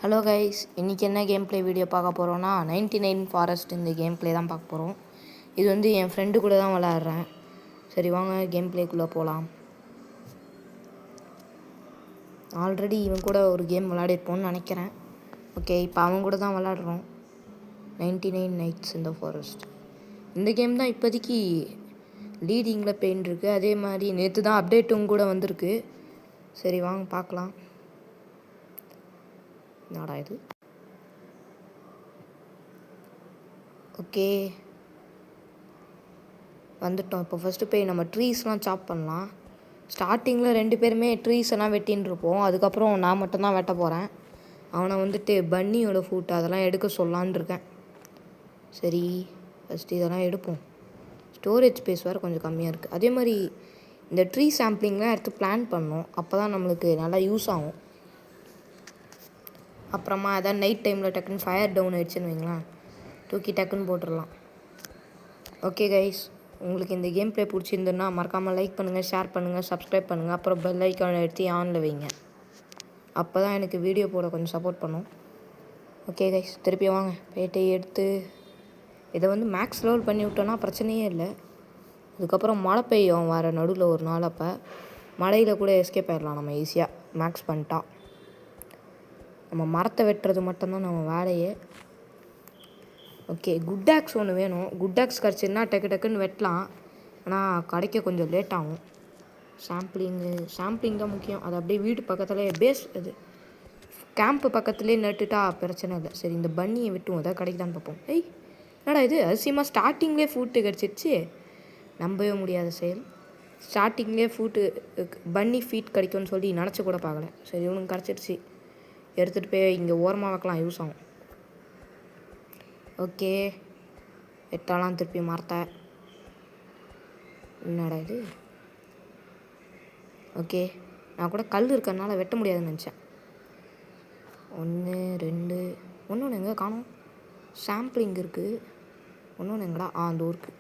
Hello guys, இன்றைக்கி என்ன game play video பார்க்க போகிறோன்னா 99 ஃபாரஸ்ட் இந்த கேம் ப்ளே தான் பார்க்க போகிறோம். இது வந்து என் ஃப்ரெண்டு கூட தான் விளையாடுறேன். சரி வாங்க கேம் ப்ளேக்குள்ளே போகலாம். ஆல்ரெடி இவன் கூட ஒரு கேம் விளையாடிருப்போம்னு நினைக்கிறேன். ஓகே, இப்போ அவன் கூட தான் விளையாடுறோம். 99 நைட்ஸ் இந்த ஃபாரஸ்ட். இந்த கேம் தான் இப்போதைக்கு லீடிங்கில் போயின்ட்டுருக்கு. அதே மாதிரி நேற்று தான் அப்டேட்டும் கூட வந்திருக்கு. சரி வாங்க பார்க்கலாம். என்னடா இது? ஓகே, வந்துட்டோம். இப்போ ஃபஸ்ட்டு போய் நம்ம ட்ரீஸ்லாம் சாப் பண்ணலாம். ஸ்டார்டிங்கில் 2 பேருமே ட்ரீஸ் எல்லாம் வெட்டின்னு இருப்போம். அதுக்கப்புறம் நான் மட்டும்தான் வெட்ட போகிறேன். அவனை வந்துட்டு பன்னியோட ஃபுட் அதெல்லாம் எடுக்க சொல்லலான்னு இருக்கேன். சரி, ஃபஸ்ட்டு இதெல்லாம் எடுப்போம். ஸ்டோரேஜ் ஸ்பேஸ் வேறு கொஞ்சம் கம்மியாக இருக்குது. அதே மாதிரி இந்த ட்ரீ சாம்பிளிங்லாம் எடுத்து பிளான் பண்ணோம். அப்போ தான் நம்மளுக்கு நல்லா யூஸ் ஆகும். அப்புறமா அதான் நைட் டைமில் டக்குன்னு ஃபயர் டவுன் ஆகிடுச்சுன்னு வைங்களேன், தூக்கி டக்குன்னு போட்டுடலாம். ஓகே கைஸ், உங்களுக்கு இந்த கேம் ப்ளே பிடிச்சிருந்துன்னா மறக்காமல் லைக் பண்ணுங்கள், ஷேர் பண்ணுங்கள், சப்ஸ்கிரைப் பண்ணுங்கள். அப்புறம் பெல் ஐக்கானை எடுத்து ஆனில் வைங்க. அப்போ தான் எனக்கு வீடியோ போட கொஞ்சம் சப்போர்ட் பண்ணும். ஓகே கைஸ், திருப்பி வாங்க போய்ட்டு எடுத்து இதை வந்து மேக்ஸ் லெவல் பண்ணி விட்டோன்னா பிரச்சனையே இல்லை. அதுக்கப்புறம் மழை பெய்யும் வர நடுவில் ஒரு நாள். அப்போ மழையில் கூட எஸ்கேப் ஆகிடலாம் நம்ம ஈஸியாக மேக்ஸ் பண்ணிட்டா. நம்ம மரத்தை வெட்டுறது மட்டும்தான் நம்ம வேலையே. ஓகே, குட் ஆக்ஸ் ஒன்று வேணும். குட் ஆக்ஸ் கிடச்சின்னா டக்குன்னு வெட்டலாம். ஆனால் கிடைக்க கொஞ்சம் லேட் ஆகும். சாம்பிளிங் தான் முக்கியம். அது அப்படியே வீட்டு பக்கத்துலேயே பேஸ் இது கேம்ப்பு பக்கத்துலேயே நட்டுட்டா பிரச்சனை இல்லை. சரி, இந்த பன்னியை விட்டுவோம், எதாவது கிடைக்குதான்னு பார்ப்போம். என்னடா இது அதிசயமாக ஸ்டார்டிங்லேயே ஃபுட்டு கிடச்சிருச்சு. நம்பவே முடியாத செயல். ஸ்டார்டிங்லேயே பன்னி ஃபீட் கிடைக்கும்னு சொல்லி நினச்சி கூட பார்க்கல. சரி, இவனுக்கு கிடச்சிருச்சு. எடுத்துகிட்டு போய் இங்கே ஓரமாக வைக்கலாம், யூஸ் ஆகும். ஓகே, வெட்டாலாம் திருப்பி மரத்தை. என்னடா இது? ஓகே, நான் கூட கல் இருக்கிறதுனால வெட்ட முடியாதுன்னு நினச்சேன். 1 2 ஒன்று எங்கே காணும்? சாம்பிளிங் இருக்குது. ஒன்று எங்கடா? அந்த ஊருக்கு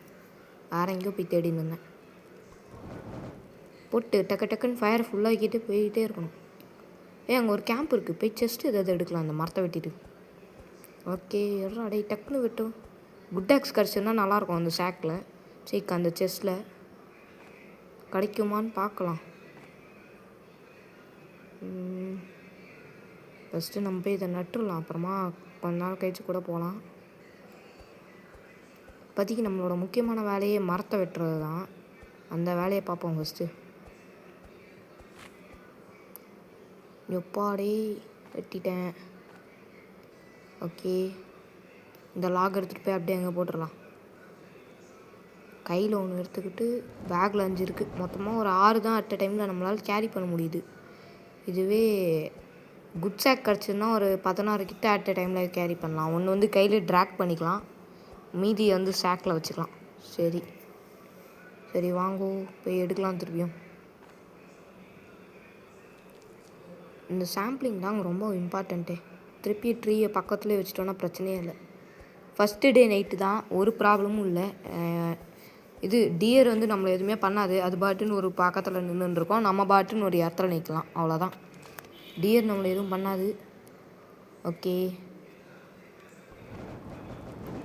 வேறு எங்கேயோ போய் தேடின்னு இருந்தேன். போட்டு டக்குன்னு ஃபயர் ஃபுல்லாகிக்கிட்டு போய்கிட்டே இருக்கணும். அங்கே ஒரு கேம்ப் இருக்குது. போய் செஸ்ட்டு எதாவது எடுக்கலாம் அந்த மரத்தை வெட்டிட்டு. ஓகே, எவ்வளோ அடே டக்குன்னு வெட்டும். குட் ஆக்ஸ் கிடச்சிருந்தா நல்லாயிருக்கும் அந்த ஷேக்கில். சரி, அந்த செஸ்ட்டில் கிடைக்குமான்னு பார்க்கலாம். ஃபஸ்ட்டு நம்ம போய் இதை நட்டுடலாம். அப்புறமா கொஞ்ச நாள் கழிச்சு கூட போகலாம். இப்போதைக்கு நம்மளோட முக்கியமான வேலையே மரத்தை வெட்டுறது தான். அந்த வேலையை பார்ப்போம் ஃபஸ்ட்டு. எப்பாடே வெட்டிட்டேன். ஓகே, இந்த லாக் எடுத்துகிட்டு போய் அப்படியே அங்கே போட்டுடலாம். கையில் ஒன்று எடுத்துக்கிட்டு பேக்கில் 5 இருக்குது. மொத்தமாக ஒரு 6 தான் அட் டைமில் நம்மளால் கேரி பண்ண முடியுது. இதுவே குட் சாக் கிடச்சிதுன்னா ஒரு 16 கிட்ட அட் டைமில் கேரி பண்ணலாம். ஒன்று வந்து கையில் ட்ராக் பண்ணிக்கலாம், மீதி வந்து சாக்கில் வச்சுக்கலாம். சரி வாங்கோ போய் எடுக்கலாம் திருப்பியும். இந்த சாம்பிளிங் தாங்க ரொம்ப இம்பார்ட்டண்ட்டே. திருப்பி ட்ரீயை பக்கத்துலேயே வச்சுட்டோன்னா பிரச்சனையே இல்லை. ஃபஸ்ட்டு டே நைட்டு தான், ஒரு ப்ராப்ளமும் இல்லை. இது டியர் வந்து நம்மளை எதுவுமே பண்ணாது. அது பாட்டுன்னு ஒரு பக்கத்தில் நின்றுருக்கோம். நம்ம பாட்டுன்னு ஒரு இடத்துல நிற்கலாம், அவ்வளோதான். டியர் நம்மளை எதுவும் பண்ணாது. ஓகே,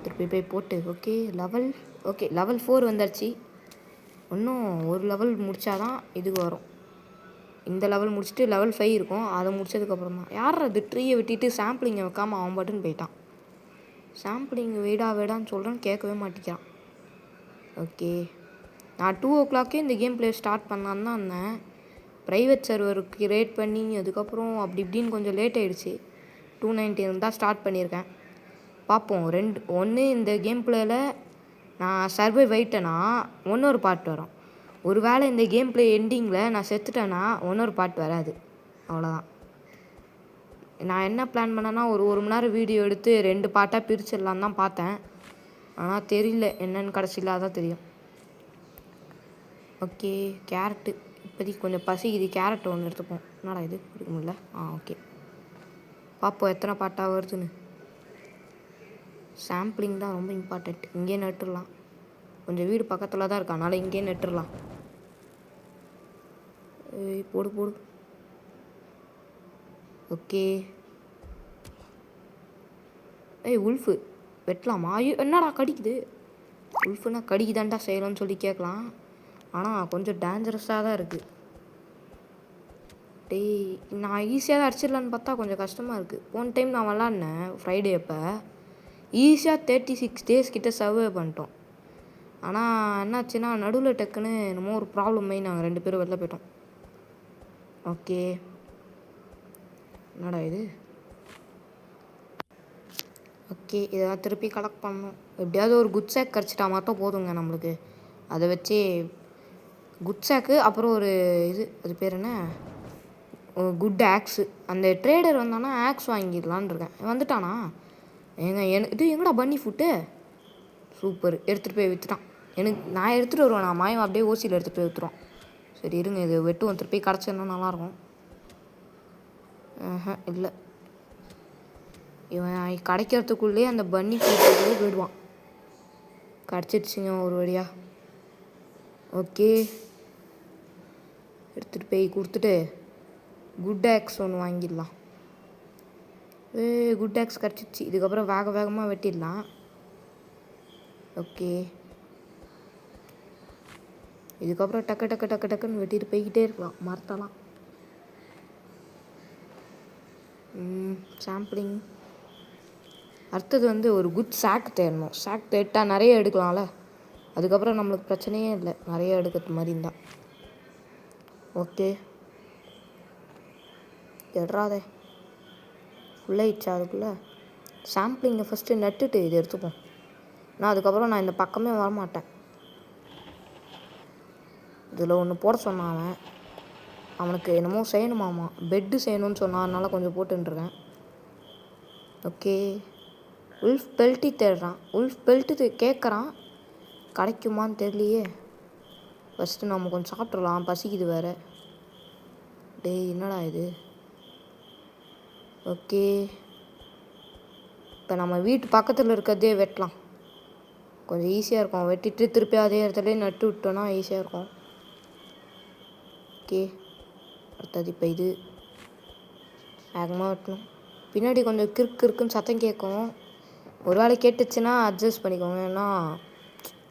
திருப்பி போய் போட்டு ஓகே லெவல் 4 வந்துடுச்சு. இன்னும் ஒரு லெவல் முடித்தாதான் இதுக்கு வரும். இந்த லெவல் முடிச்சுட்டு லெவல் 5 இருக்கும். அதை முடிச்சதுக்கப்புறம் தான் யார் அது ட்ரீயை வெட்டிட்டு சாம்பிளிங்கை வைக்காமல் அவன் பாட்டுன்னு போயிட்டான். சாம்பிளிங் வேடான்னு சொல்கிறேன்னு கேட்கவே மாட்டேங்கிறான். ஓகே, நான் 2 o'clock இந்த கேம் ப்ளே ஸ்டார்ட் பண்ணலான்னு தான் இருந்தேன். ப்ரைவேட் சர்வருக்கு கிரியேட் பண்ணி அதுக்கப்புறம் அப்படி இப்படின்னு கொஞ்சம் லேட் ஆகிடுச்சு. 2:19 தான் ஸ்டார்ட் பண்ணியிருக்கேன். பார்ப்போம். ஒன்று இந்த கேம் ப்ளேயில் நான் சர்வைவ் ஆயிட்டேன்னா இன்னொரு பார்ட் வரும். ஒரு வேளை இந்த கேம் ப்ளே எண்டிங்கில் நான் செத்துட்டேன்னா இன்னொரு பார்ட் வராது, அவ்வளோதான். நான் என்ன பிளான் பண்ணேன்னா ஒரு மணி நேரம் வீடியோ எடுத்து 2 பார்ட்டாக பிரிச்சிடலான்னு தான் பார்த்தேன். ஆனால் தெரியல என்னென்னு கடைசியில் அதான் தெரியும். ஓகே, கேரட்டு இப்போதைக்கு கொஞ்சம் பசிக்குது. கேரட் ஒன்று எடுத்துப்போம். என்னடா இது கொடுக்க முடியல? ஓகே, பார்ப்போம் எத்தனை பார்ட்டாக வருதுன்னு. சாம்பிளிங் தான் ரொம்ப இம்பார்ட்டண்ட். இங்கேயே நட்டுடலாம். கொஞ்சம் வீடு பக்கத்தில் தான் இருக்கா, அதனால் இங்கேயே நட்டுடலாம். போடு. ஓகே, ஏய் உல்ஃபு வெட்டலாமா? ஐயோ என்னடா கடிக்குது? உல்ஃபுனா கடிக்குதான்டா செய்யலாம்னு சொல்லி கேட்கலாம். ஆனால் கொஞ்சம் டேஞ்சரஸாக தான் இருக்குது. டேய் நான் ஈஸியாக தான் அடிச்சிடலான்னு பார்த்தா கொஞ்சம் கஷ்டமாக இருக்குது. போன டைம் நான் விளாட்னேன் ஃப்ரைடே அப்போ ஈஸியாக 36 days கிட்ட சர்வே பண்ணிட்டோம். ஆனால் என்னாச்சுன்னா நடுவில் டக்குன்னு என்னமோ ஒரு ப்ராப்ளம் ஆகி நாங்கள் 2 பேரும் வெளில போயிட்டோம். ஓகே என்னடா இது? ஓகே இதெல்லாம் திருப்பி கலெக்ட் பண்ணணும். எப்படியாவது ஒரு குட் சேக் கிடச்சிட்டா மட்டும் போதுங்க நம்மளுக்கு. அதை வச்சு குட் சேக்கு அப்புறம் ஒரு இது அது பேர் என்ன குட் ஆக்ஸு. அந்த ட்ரேடர் வந்தானா ஆக்ஸ் வாங்கிடலான் இருக்கேன். வந்துட்டானா? இது எங்கடா பன்னி ஃபுட்டு? சூப்பர் எடுத்துகிட்டு போய் விற்றுட்டான். நான் எடுத்துகிட்டு வருவேன். நான் மாயம் அப்படியே ஓசியில் எடுத்துகிட்டு போய் விற்றுருவான். சரி இருங்க இது வெட்டுவோம். திருப்பி கிடச்சிருந்தா நல்லாயிருக்கும். இல்லை இவன் கிடைக்கிறதுக்குள்ளேயே அந்த பன்னி ஃபுட்டு போயிடுவான். கிடச்சிடுச்சிங்க ஒரு வழியாக. ஓகே எடுத்துகிட்டு போய் கொடுத்துட்டு குட் ஆக்ஸ் ஒன்று வாங்கிடலாம். குட் ஆக்ஸ் கிடச்சிச்சு. இதுக்கப்புறம் வேகமாக வெட்டிடலாம். ஓகே இதுக்கப்புறம் டக்குன்னு வெட்டிட்டு போய்கிட்டே இருக்கலாம் மரத்தெல்லாம். சாம்பிளிங் அடுத்தது வந்து ஒரு குட் சாக் தேடணும். சாக் தேட்டால் நிறைய எடுக்கலாம்ல. அதுக்கப்புறம் நம்மளுக்கு பிரச்சனையே இல்லை நிறைய எடுக்கிறது மாதிரி இருந்தால். ஓகே எடுறாதே ஃபுல்லாகிடுச்சா? அதுக்குள்ளே சாம்பிளிங்கை ஃபஸ்ட்டு நட்டுட்டு இது எடுத்துப்போம். அதுக்கப்புறம் நான் இந்த பக்கமே வரமாட்டேன். இதில் ஒன்று போட சொன்னான் அவனுக்கு என்னமோ செய்யணுமாமா, பெட்டு செய்யணும்னு சொன்னான். அதனால் கொஞ்சம் போட்டுருக்கேன். ஓகே உல்ஃப் பெல்ட்டி தேடுறான். உல்ஃப் பெல்ட்டு கேட்குறான். கிடைக்குமான்னு தெரியலையே. ஃபஸ்ட்டு நம்ம கொஞ்சம் சாப்பிட்றலாம், பசிக்குது வேறு. டேய் என்னடா இது? ஓகே இப்போ நம்ம வீட்டு பக்கத்தில் இருக்கிறதே வெட்டலாம். கொஞ்சம் ஈஸியாக இருக்கும். வெட்டிட்டு திருப்பி அதே இடத்துலேயே நட்டு விட்டோன்னா ஈஸியாக இருக்கும். ஓகே அடுத்தது இப்போ இது வேகமாக வெட்டணும். பின்னாடி கொஞ்சம் கிறுக்குன்னு சத்தம் கேட்கும். ஒரு வேளை கேட்டுச்சுன்னா அட்ஜஸ்ட் பண்ணிக்கோங்க. ஏன்னா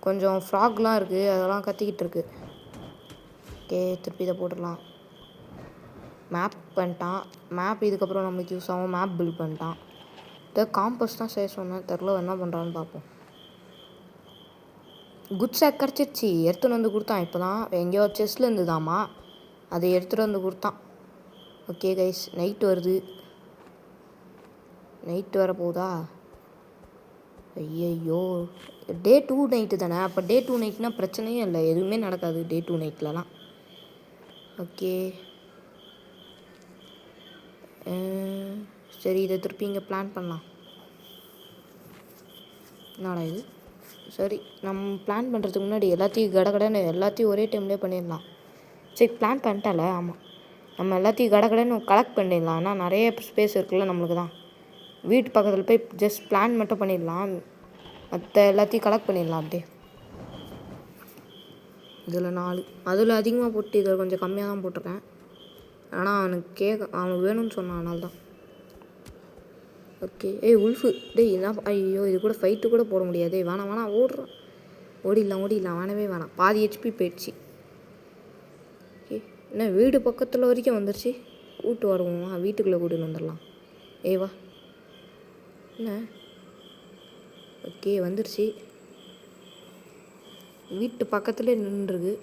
கொஞ்சம் ஃப்ராக்லாம் இருக்குது, அதெல்லாம் கத்திக்கிட்டு இருக்கு. ஓகே திருப்பி இதை போட்டுடலாம். மேப் பண்ணிட்டான். மேப் இதுக்கப்புறம் நம்மளுக்கு யூஸ் ஆகும். மேப் பில்ட் பண்ணிட்டான். காம்பஸ் தான் செய்ய சொன்னேன். தெரில என்ன பண்ணுறான்னு பார்ப்போம். குட் சேக் கிடச்சிருச்சு. எடுத்துகிட்டு வந்து கொடுத்தான். இப்போ தான் எங்கேயோ செஸ்ஸில் இருந்துதாம்மா, அதை எடுத்துகிட்டு வந்து கொடுத்தான். ஓகே கைஸ் நைட் வருது. நைட்டு வர போதா? ஐயோ டே 2 நைட்டு தானே. அப்போ டே 2 நைட்னால் பிரச்சனையே இல்லை, எதுவுமே நடக்காது டே 2 நைட்லலாம். ஓகே சரி இதை திருப்பி இங்கே பிளான் பண்ணலாம். என்னடா இது? சரி நம்ம பிளான் பண்ணுறதுக்கு முன்னாடி எல்லாத்தையும் கடகடன்னு எல்லாத்தையும் ஒரே டைம்லேயே பண்ணிடலாம். சரி பிளான் பண்ணிட்டால. ஆமாம் நம்ம எல்லாத்தையும் கடகடன்னு கலெக்ட் பண்ணிடலாம். ஆனால் நிறைய ஸ்பேஸ் இருக்குல்ல நம்மளுக்கு தான். வீட்டு பக்கத்தில் போய் ஜஸ்ட் பிளான் மட்டும் பண்ணிடலாம். மற்ற எல்லாத்தையும் கலெக்ட் பண்ணிடலாம் அப்படியே. இதில் 4 அதில் அதிகமாக போட்டு இதில் கொஞ்சம் கம்மியாக தான் போட்டிருக்கேன். ஆனால் அவனுக்கு வேணும்னு சொன்னான், அதனால தான். ஓகே உல்ஃபு டேய் என்ன? ஐயோ இது கூட ஃபைட்டு கூட போட முடியாது. வேணாம் ஓடிடலாம் வேணாம். பாதி ஹெச்பி போயிடுச்சு. ஓகே என்ன வீடு பக்கத்தில் வரைக்கும் வந்துடுச்சு. கூட்டு வருவோமா? வீட்டுக்குள்ளே கூட்டின்னு வந்துடலாம். வா என்ன? ஓகே வந்துடுச்சு. வீட்டு பக்கத்துலேயே நின்றுருக்கு.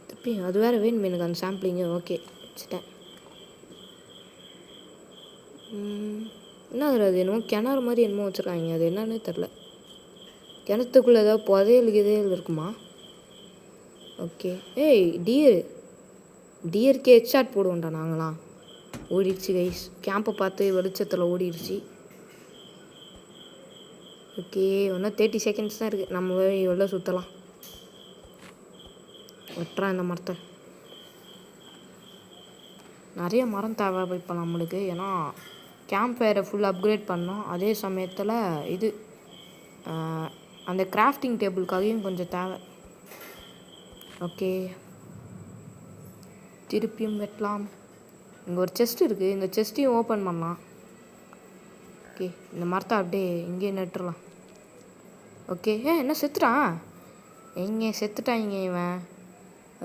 திருப்பி அது வேறு வேணும் எனக்கு அந்த சாம்பிளிங்கு. ஓகே வச்சுட்டேன். என்ன அது என்னமோ கிணறு மாதிரி என்னமோ வச்சுருக்காங்க. அது என்னன்னு தெரில. கிணத்துக்குள்ளே ஏதாவது புதையல் இருக்குமா? ஓகே டியருக்கு ஹெட்ஷாட் போடுவோம்டா நாங்களாம். ஓடிடுச்சு கைஸ். கேம்பை பார்த்து வெளிச்சத்தில் ஓடிடுச்சு. ஓகே இன்னும் 30 seconds தான் இருக்குது. நம்ம எவ்வளோ சுற்றலாம். வெட்டுறான் இந்த மரத்தை. நிறைய மரம் தேவை இப்போ நம்மளுக்கு. ஏன்னா கேம்ப் ஃபயரை ஃபுல் அப்கிரேட் பண்ணோம். அதே சமயத்தில் இது அந்த கிராஃப்டிங் டேபிளுக்காகவும் கொஞ்சம் தேவை. ஓகே திருப்பியும் வெட்டலாம். இங்கே ஒரு செஸ்ட் இருக்குது, இந்த செஸ்ட்டையும் ஓப்பன் பண்ணலாம். ஓகே, இந்த மரத்தை அப்படியே இங்கேயே நட்டுடலாம். ஓகே, என்ன செத்துட்டான்? எங்கே செத்துட்டாங்க இவன்?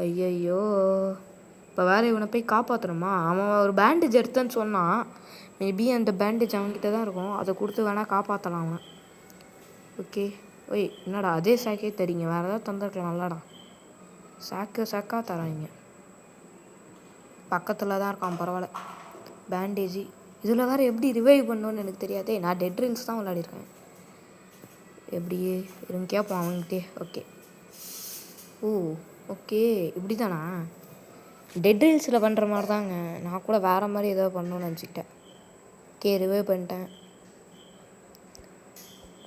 ஐயையோ, இப்போ வேறு இவனை போய் காப்பாற்றணுமா? அவன் ஒரு பேண்டேஜ் எடுத்தேன்னு சொன்னான். மேபி அந்த பேண்டேஜ் அவன்கிட்ட தான் இருக்கும், அதை கொடுத்து வேணால் காப்பாற்றலாம் அவனை. ஓகே, ஓய் என்னடா அதே சாக்கே தரீங்க, வேறு ஏதாவது தந்துருக்கலாம் நல்லாடா. சாக்காக தராங்க. பக்கத்தில் தான் இருக்கான், பரவாயில்ல. பேண்டேஜி இதில் வேறு எப்படி ரிவைவ் பண்ணணுன்னு எனக்கு தெரியாதே. நான் டெட் ரீல்ஸ் தான் விளையாடிருக்கேன். எப்படி இருங்க கேட்போம் அவங்ககிட்டே. ஓகே, ஓ ஓகே, இப்படி தானா? டெட் ரீல்ஸில் பண்ணுற மாதிரி தாங்க. நான் கூட வேறு மாதிரி ஏதோ பண்ணணும்னு நினச்சிக்கிட்டேன். ஓகே, ரிவைவ் பண்ணிட்டேன்.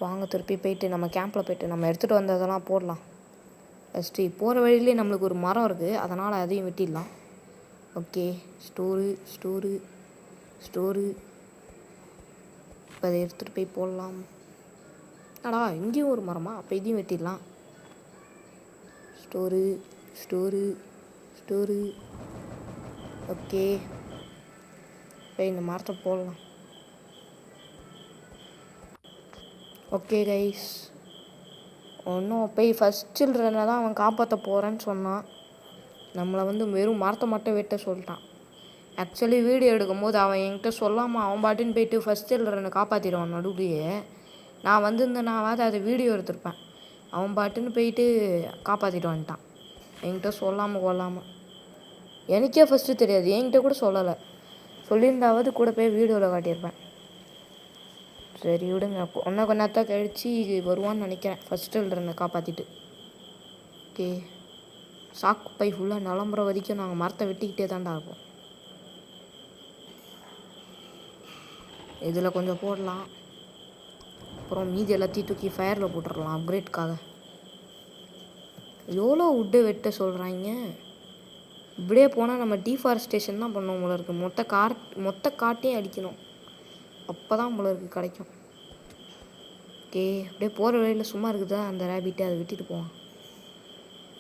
வாங்க திருப்பி போயிட்டு நம்ம கேம்பில் போய்ட்டு நம்ம எடுத்துகிட்டு வந்ததெல்லாம் போடலாம். ஃபஸ்ட்டு போகிற வழியிலே நம்மளுக்கு ஒரு மரம் இருக்குது, அதனால் அதையும் வெட்டிடலாம். ஓகே, ஸ்டோரு இப்போ அதை எடுத்துகிட்டு போய் போடலாம். அடா இங்கேயும் ஒரு மரமா? அப்போ இதையும் வெட்டிடலாம். ஸ்டோரு ஓகே, இப்போ இந்த மரத்தை போடலாம். ஓகே கைஸ், ஒன்றும் போய் ஃபஸ்ட் சில்ட்ரனை தான் அவன் காப்பாற்ற போகிறேன்னு சொன்னான். நம்மளை வந்து வெறும் மரத்தை மட்டும் வெட்ட சொல்லிட்டான். ஆக்சுவலி வீடியோ எடுக்கும்போது அவன் என்கிட்ட சொல்லாமல் அவன் பாட்டுன்னு போயிட்டு ஃபஸ்ட் சில்ட்ரனை காப்பாற்றிடுவான் நடுவுலையே. நான் வந்திருந்தேனாவது அதை வீடியோ எடுத்திருப்பேன். அவன் பாட்டுன்னு போயிட்டு காப்பாற்றிட்டு வந்துட்டான் என்கிட்ட சொல்லாமல் கொள்ளாமல். எனக்கே ஃபஸ்ட்டு தெரியாது, என்கிட்ட கூட சொல்லலை. சொல்லியிருந்தாவது கூட போய் வீடியோவில் காட்டியிருப்பேன். சரி விடுங்க, கொஞ்ச நேரத்தான் கழித்து வருவான்னு நினைக்கிறேன் ஃபஸ்ட் சில்ட்ரனை காப்பாற்றிட்டு. ஓகே, சாக்கு பை ஃபுல்லாக நலம்புற வரைக்கும் நாங்கள் மரத்தை வெட்டிக்கிட்டே தான்டா இருப்போம். இதில் கொஞ்சம் போடலாம், அப்புறம் மீதி எல்லாத்தையும் தூக்கி ஃபயரில் போட்டுடலாம் அப்கிரேட்காக. எவ்வளோ வுட்டு வெட்ட சொல்கிறாங்க? இப்படியே போனால் நம்ம டீஃபாரஸ்டேஷன் தான் பண்ணுவோம் போல இருக்குது. மொத்த காட்டையும் அடிக்கணும், அப்போ தான் போல இருக்குது கிடைக்கும். ஓகே, அப்படியே போகிற வழியில் சும்மா இருக்குதா அந்த ரேபிட்டை, அதை விட்டுட்டு போவான்.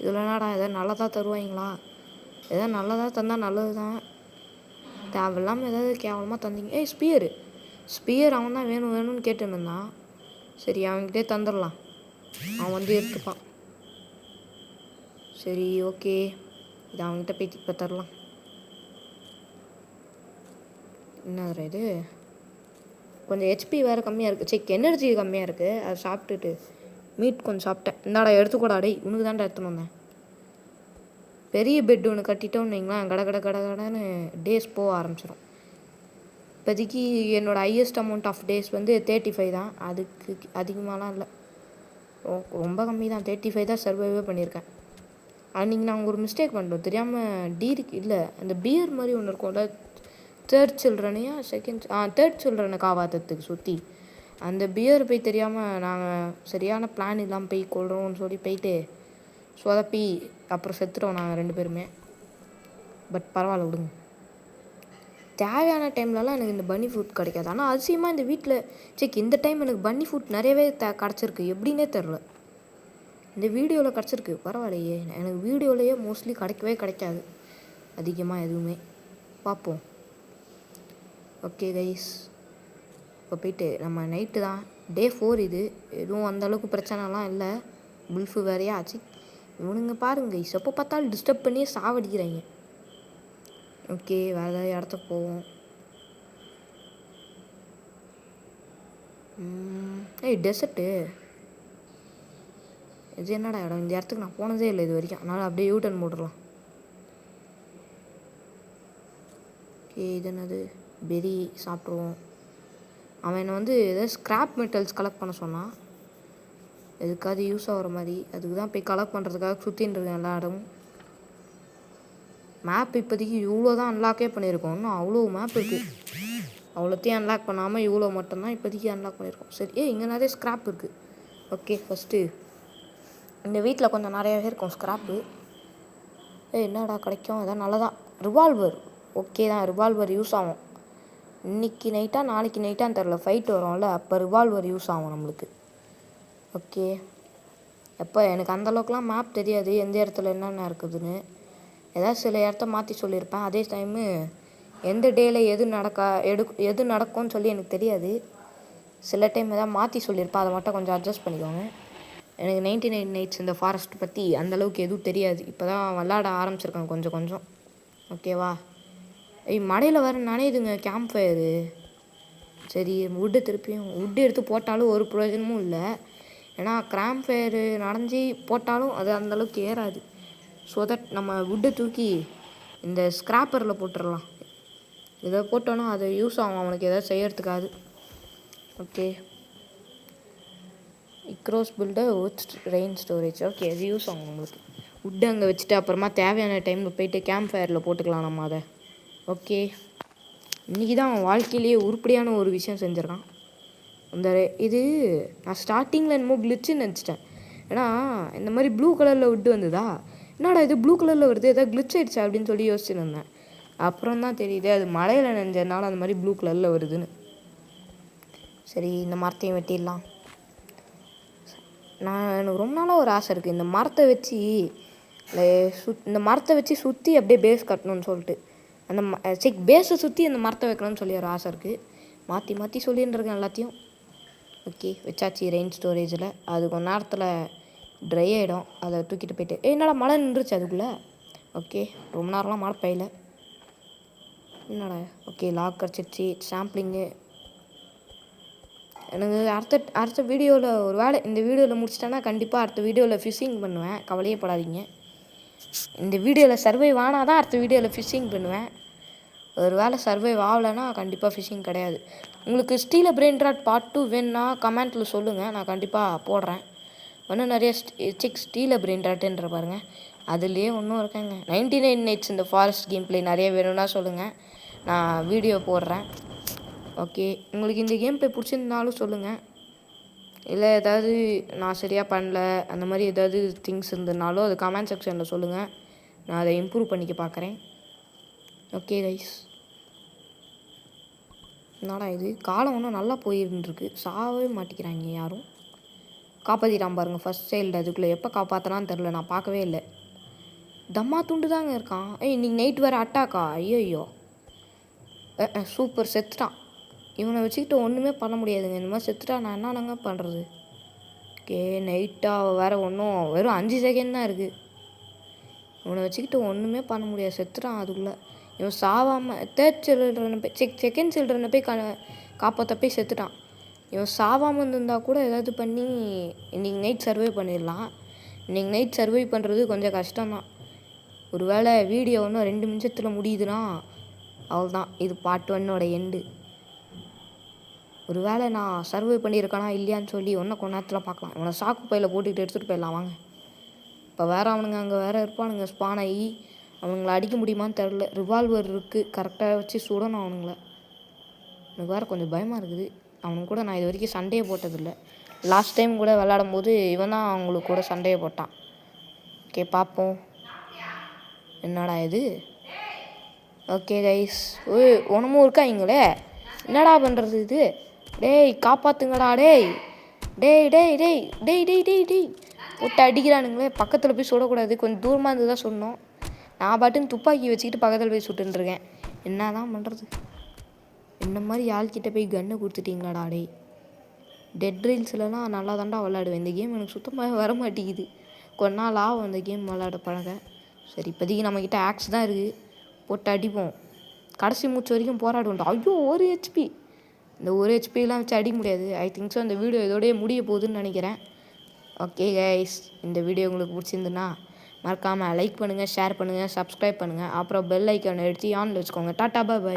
இதில் என்னடா எதாவது நல்லதாக தருவாங்களா? எதாவது நல்லதாக தந்தால் நல்லது தான். தேவையில்லாமல் ஏதாவது கேவலமாக தந்தீங்க. ஸ்பியர் அவன் தான் வேணும்னு கேட்டுன்னு இருந்தான். சரி அவன்கிட்டே தந்துடலாம், அவன் வந்து எடுத்துப்பான். சரி ஓகே, இது அவன்கிட்ட போய் இப்போ தரலாம். என்ன இது? கொஞ்சம் ஹெச்பி வேறு கம்மியாக இருக்குது, எனர்ஜி கம்மியாக இருக்குது. அதை சாப்பிட்டுட்டு மீட் கொஞ்சம் சாப்பிட்டேன். இந்தாடா எடுத்துக்கூடா, டேய் உனக்கு தான்டா எடுத்துன்னு வந்தேன். பெரிய பெட் ஒன்று கட்டிட்டோன்னு வைங்களேன், கடன்னு டேஸ் போக ஆரம்பிச்சிடும். இப்போதைக்கு என்னோடய ஹையஸ்ட் அமௌண்ட் ஆஃப் டேஸ் வந்து 35 தான். அதுக்கு அதிகமாகலாம் இல்லை, ரொம்ப கம்மி தான். 35 தான் சர்வைவே பண்ணியிருக்கேன். அன்றைக்கி நான் ஒரு மிஸ்டேக் பண்ணிட்டோம் தெரியாமல். இல்லை அந்த பியர் மாதிரி ஒன்று இருக்கும்ல, தேர்ட் சில்ட்ரனை காப்பாற்றுறதுக்கு சுற்றி அந்த பியர் போய் தெரியாமல் நாங்கள் சரியான பிளான் இல்லாமல் போய் கொள்கிறோம்னு சொல்லி போயிட்டு சொதப்பி அப்புறம் செத்துட்டோம் நாங்கள் 2 பேருமே. பட் பரவாயில்ல விடுங்க. தேவையான டைம்லலாம் எனக்கு இந்த பன்னி ஃபுட் கிடைக்காது. ஆனால் அதிசயமாக இந்த வீட்டில் இந்த டைம் எனக்கு பன்னி ஃபுட் நிறையவே கிடச்சிருக்கு, எப்படின்னே தெரில. இந்த வீடியோவில் கிடச்சிருக்கு, பரவாயில்லையே. எனக்கு வீடியோலையே மோஸ்ட்லி கிடைக்காது அதிகமாக எதுவுமே. பார்ப்போம். ஓகே கைஸ், இப்போ போயிட்டு நம்ம நைட்டு தான், டே 4 இது. எதுவும் அந்தளவுக்கு பிரச்சனைலாம் இல்லை. புல்ஃபு வேறையா ஆச்சு. இவனுங்க பாருங்க கைஸ், எப்போ பார்த்தாலும் டிஸ்டர்ப் பண்ணியே சாவடிக்கிறாங்க. ஓகே, வேறு ஏதாவது இடத்துக்கு போவோம். டெசர்ட்டு இது என்னடா இடம்? இந்த இடத்துக்கு நான் போனதே இல்லை இது வரைக்கும், அதனால் அப்படியே யூட்டன் போட்டுடலாம். ஓகே, இது என்னது? பெரி சாப்பிட்ருவோம். அவன் என்னை வந்து ஏதாவது ஸ்க்ராப் மெட்டல்ஸ் கலெக்ட் பண்ண சொன்னான், எதுக்காவது யூஸ் ஆகிற மாதிரி. அதுக்கு தான் போய் கலெக்ட் பண்ணுறதுக்காக சுற்றின்னு இருக்கேன் எல்லா இடமும். மேப் இப்போதைக்கு இவ்வளோ தான் அன்லாக்கே பண்ணியிருக்கோம், இன்னும் அவ்வளோ மேப் இருக்குது. அவ்வளோத்தையும் அன்லாக் பண்ணாமல் இவ்வளோ மட்டும்தான் இப்போதைக்கு அன்லாக் பண்ணியிருக்கோம். சரி, இங்கே நிறைய ஸ்க்ராப் இருக்குது. ஓகே, ஃபஸ்ட்டு இந்த வீட்டில் கொஞ்சம் நிறையாவே இருக்கும் ஸ்க்ராப்பு. என்னடா கிடைக்கும்? அதான் நல்லதான். ரிவால்வர் ஓகே தான், ரிவால்வர் யூஸ் ஆகும். இன்றைக்கி நைட்டா நாளைக்கு நைட்டான்னு தெரில, ஃபைட் வரும்ல, அப்போ ரிவால்வர் யூஸ் ஆகும் நம்மளுக்கு. ஓகே, எப்போ எனக்கு அந்தளவுக்குலாம் மேப் தெரியாது எந்த இடத்துல என்னென்ன இருக்குதுன்னு. ஏதாவது சில இடத்த மாற்றி சொல்லியிருப்பேன். அதே டைமு எந்த டேயில் எது நடக்கும்னு சொல்லி எனக்கு தெரியாது. சில டைம் எதாவது மாற்றி சொல்லியிருப்பேன், அதை மட்டும் கொஞ்சம் அட்ஜஸ்ட் பண்ணிக்கோங்க. எனக்கு 99 நைட்ஸ் இந்த ஃபாரஸ்ட் பற்றி அந்தளவுக்கு எதுவும் தெரியாது. இப்போ தான் விளாட ஆரம்பிச்சிருக்கேன் கொஞ்சம் கொஞ்சம். ஓகேவா? மழையில் வேறு நனையுதுங்க கேம்ப் ஃபயரு. சரி, வுட்டு எடுத்து போட்டாலும் ஒரு பிரயோஜனமும் இல்லை. ஏன்னா கேம்ப் ஃபயரு நனைஞ்சி போட்டாலும் அது அந்தளவுக்கு ஏறாது. ஸோ தட் நம்ம வுட்டை தூக்கி இந்த ஸ்க்ராப்பரில் போட்டுடலாம். இதை போட்டோன்னா அது யூஸ் ஆகும் அவனுக்கு எதாவது செய்யறதுக்காது. ஓகே, இக்ரோஸ் filter with rain storage. Okay, அது யூஸ் ஆகும் நம்மளுக்கு. வுட்டு அங்கே வச்சுட்டு அப்புறமா தேவையான டைமில் போயிட்டு கேம்ப் ஃபயரில் போட்டுக்கலாம் நம்ம அதை. ஓகே, இன்றைக்கி தான் அவன் வாழ்க்கையிலேயே உருப்படியான ஒரு விஷயம் செஞ்சுருக்கான். இது நான் ஸ்டார்டிங்கில் என்னமோ கிளிச்சுன்னு நினச்சிட்டேன். ஏன்னா இந்த மாதிரி ப்ளூ கலரில் வுட்டு வந்ததா, என்னடா இது ப்ளூ கலரில் வருது, எதாவது கிளிச் ஆகிடுச்சா அப்படின்னு சொல்லி யோசிச்சுன்னு இருந்தேன். அப்புறம் தான் தெரியுது அது மழையில் நனைஞ்சதுனால அந்த மாதிரி ப்ளூ கலரில் வருதுன்னு. சரி, இந்த மரத்தையும் வெட்டிடலாம். எனக்கு ரொம்ப நாளாக ஒரு ஆசை இருக்குது, இந்த மரத்தை வச்சு சுற்றி அப்படியே பேஸ் கட்டணும்னு சொல்லிட்டு. பேஸை சுற்றி அந்த மரத்தை வைக்கணும்னு சொல்லி ஒரு ஆசை இருக்குது. மாற்றி சொல்லின்னு இருக்கேன் எல்லாத்தையும். ஓகே, வச்சாச்சு ரெயின் ஸ்டோரேஜில். அது கொஞ்ச நேரத்தில் ட்ரை ஆகிடும். அதை தூக்கிட்டு போயிட்டு என்னடா மழை நின்றுச்சு அதுக்குள்ளே. ஓகே, ரொம்ப நேரம்லாம் மழை பெய்யல. என்னடா ஓகே, லாக் கிடச்சிருச்சு. சாம்பிளிங்கு எனக்கு அடுத்த வீடியோவில் ஒரு வேளை இந்த வீடியோவில் முடிச்சிட்டேன்னா கண்டிப்பாக அடுத்த வீடியோவில் ஃபிஷிங் பண்ணுவேன். கவலையே படாதீங்க. இந்த வீடியோவில் சர்வைவ் ஆனால் தான் அடுத்த வீடியோவில் ஃபிஷிங் பண்ணுவேன். ஒரு வேளை சர்வைவ் ஆகலைன்னா கண்டிப்பாக ஃபிஷிங் கிடையாது. உங்களுக்கு ஸ்டீல் பிரெயின் ராட் பார்ட் 2 வேணுன்னா கமெண்ட்டில் சொல்லுங்கள், நான் கண்டிப்பாக போடுறேன். இன்னும் நிறைய ஸ்டீல் பிரெயின் ராட்டுன்ற பாருங்கள், அதுலேயே ஒன்றும் இருக்காங்க. 99 நைட்ஸ் இந்த ஃபாரஸ்ட் கேம் பிளே நிறைய வேணும்னா சொல்லுங்கள், நான் வீடியோ போடுறேன். ஓகே, உங்களுக்கு இந்த கேம் பிளே பிடிச்சிருந்தாலும் சொல்லுங்கள். இல்லை ஏதாவது நான் சரியாக பண்ணல அந்த மாதிரி ஏதாவது திங்ஸ் இருந்ததுனாலும் அது கமெண்ட் செக்ஷனில் சொல்லுங்கள், நான் அதை இம்ப்ரூவ் பண்ணிக்க பார்க்குறேன். ஓகே கைஸ், என்னடா இது காலம் ஒன்றும் நல்லா போயிருந்துருக்கு, சாவே மாட்டிக்கிறாங்க யாரும். காப்பாற்றிட்டான் பாருங்கள் ஃபஸ்ட் சைல்டு. அதுக்குள்ளே எப்போ காப்பாற்றினான்னு தெரில, நான் பார்க்கவே இல்லை. தம்மா துண்டு தாங்க இருக்கான். இன்னைக்கு நைட் வேறு அட்டாக்கா? ஐயோ சூப்பர், செத்துட்டான். இவனை வச்சுக்கிட்டு ஒன்றுமே பண்ண முடியாதுங்க. இந்த மாதிரி செத்துட்டா நான் என்னங்க பண்ணுறது? ஓகே, நைட்டாக வேறு வெறும் 5 செகண்ட் தான் இருக்குது. இவனை வச்சுக்கிட்டு ஒன்றுமே பண்ண முடியாது, செத்துட்டான் அதுக்குள்ளே. இவன் சாவாமல் செகண்ட் சில்ட்ரனை போய் காப்பாற்ற போய் செத்துட்டான். இவன் சாவாமல் இருந்திருந்தால் கூட ஏதாவது பண்ணி இன்றைக்கி நைட் சர்வை பண்ணிடலாம். இன்றைக்கி நைட் சர்வை பண்ணுறது கொஞ்சம் கஷ்டம்தான். ஒரு வேளை வீடியோ இன்னும் 2 நிமிஷத்தில் முடியுதுன்னா அவ்வளோதான், இது பார்ட் 1 எண்டு. ஒரு வேளை நான் சர்வை பண்ணியிருக்கானா இல்லையான்னு சொல்லி கொஞ்ச நேரத்தில் பார்க்கலாம். இவனை சாக்கு பையில் போட்டுக்கிட்டு எடுத்துகிட்டு போயிடலாம் வாங்க. இப்போ வேறு அவனுங்க அங்கே வேறு இருப்பானுங்க ஸ்பான் ஆகி, அவனுங்களை அடிக்க முடியுமான்னு தெரில. ரிவால்வர் இருக்குது, கரெக்டாக வச்சு சுடணும் அவனுங்கள. எனக்கு வேறு கொஞ்சம் பயமாக இருக்குது. அவனுக்கு கூட நான் இது வரைக்கும் சண்டையை போட்டதில்லை. லாஸ்ட் டைம் கூட விளையாடும் போது இவன் தான் அவங்களுக்கு கூட சண்டையை போட்டான். ஓகே, பார்ப்போம் என்னடா இது. ஓகே கைஸ், ஒன்றுமும் இருக்காங்களே, என்னடா பண்ணுறது இது? டேய் காப்பாற்றுங்கடா, டேய் டேய் டேய் டேய் டேய் டேய் டேய் டேய் போட்டு அடிக்கிறானுங்களே. பக்கத்தில் போய் சுடக்கூடாது, கொஞ்சம் தூரமாக இருந்து தான் சொன்னோம். நான் பாட்டுன்னு துப்பாக்கி வச்சுக்கிட்டு பக்கத்தில் போய் சுட்டுருக்கேன். என்ன தான் பண்ணுறது? இந்த மாதிரி ஆள்கிட்ட போய் கன்னை கொடுத்துட்டீங்களாடா டேய். டெட் ரீல்ஸ்லலாம் நல்லா தாண்டா விளாடுவேன். இந்த கேம் எனக்கு சுத்தமாக வர மாட்டேங்குது. கொஞ்ச நாள் ஆகும் அந்த கேம் விளாட பழக. சரி, இப்போதைக்கு நம்மக்கிட்ட ஆக்ஸ் தான் இருக்குது, போட்டு அடிப்போம். கடைசி மூச்சு வரைக்கும் போராடுவோம்டா. ஐயோ, 1 HP. இந்த 1 HPலாம் வச்சு அடிக்க முடியாது. ஐ திங்க் ஸோ இந்த வீடியோ இதோடய முடிய போகுதுன்னு நினைக்கிறேன். ஓகே கைஸ், இந்த வீடியோ உங்களுக்கு பிடிச்சிருந்துன்னா மறக்காமல் லைக் பண்ணுங்கள், ஷேர் பண்ணுங்கள், சப்ஸ்கிரைப் பண்ணுங்கள். அப்புறம் பெல் ஐக்கானை எடுத்து ஆனில் வச்சுக்கோங்க. டாட்டா பாய் பாய்.